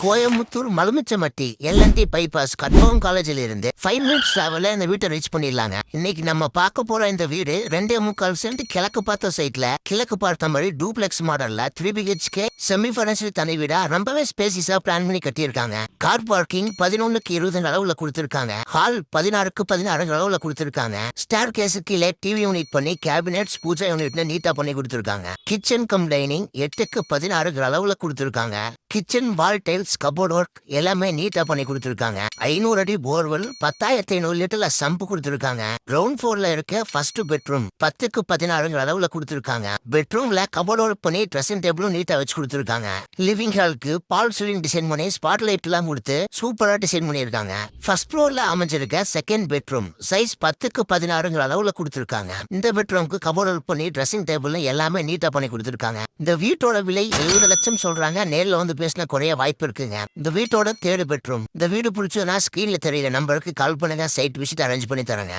Coimbatore மலுமிச்சமட்டி L&T bypass கட்பவன் காலேஜில் இருந்து 5 minutes டிராவல்ல இந்த வீட்டை ரீச் பண்ணிடலாங்க. இன்னைக்கு நம்ம பார்க்க போற இந்த வீடு 2.25 சென்ட் கிழக்கு பார்த்த சைட்ல கிழக்கு பார்த்த மாதிரி டூப்ளெக்ஸ் மாடல்ல 3 BHK செமி ஃபர்னிச்சர் தனி வீடா ரொம்பவே ஸ்பேசிஸா பிளான் பண்ணி கட்டியிருக்காங்க. கார் பார்க்கிங் 11க்கு 20 அளவுல கொடுத்திருக்காங்க. ஹால் 16க்கு 16 அளவுல கொடுத்திருக்காங்க. ஸ்டேர் கேஸுக்கு கீழே டிவி யூனிட் பண்ணி கேபினெட்ஸ் பூஜா யூனிட்னு நீட்டா பண்ணி கொடுத்திருக்காங்க. கிச்சன் கம் டைனிங் 8க்கு 16 அளவுல கொடுத்திருக்காங்க. கிச்சன் வால் டைல்ஸ் கபோர்ட் ஒர்க் எல்லாமே நீட்டா பண்ணி கொடுத்திருக்காங்க. 500 அடி போர்வெல் 10,500 லிட்டர்ல சம்பு கொடுத்திருக்காங்க. கிரவுண்ட் ஃப்ளோர்ல இருக்க ஃபர்ஸ்ட் பெட்ரூம் 10க்கு 16 அளவுல கொடுத்திருக்காங்க. பெட்ரூம்ல கபோர்ட் ஒர்க் பண்ணி ட்ரெஸ்ஸிங் டேபிளும் நீட்டா வச்சு கொடுத்திருக்காங்க. லிவிங் ஹாலுக்கு பால் சீலிங் டிசைன் பண்ணி ஸ்பாட் லைட் எல்லாம் கொடுத்து சூப்பரா டிசைன் பண்ணிருக்காங்க. ஃபர்ஸ்ட் ஃப்ளோர்ல அமைஞ்சிருக்க செகண்ட் பெட்ரூம் சைஸ் 10க்கு 16 அளவுல கொடுத்திருக்காங்க. இந்த பெட்ரூம்க்கு கபோர்ட் ஒர்க் பண்ணி ட்ரெஸ்ஸிங் டேபிள் எல்லாமே நீட்டா பண்ணி கொடுத்திருக்காங்க. இந்த வீட்டோட விலை 70 லட்சம் சொல்றாங்க. நேர்ல வந்து பேசின குறைய வாய்ப்பு இருக்குங்க. இந்த வீட்டோட 3rd பெட்ரூம். இந்த வீடு பிடிச்சதுன்னா ஸ்கிரீன்ல தெரியல நம்பருக்கு கால் பண்ணுங்க. சைட் விசிட் அரேஞ்ச் பண்ணி தரேங்க.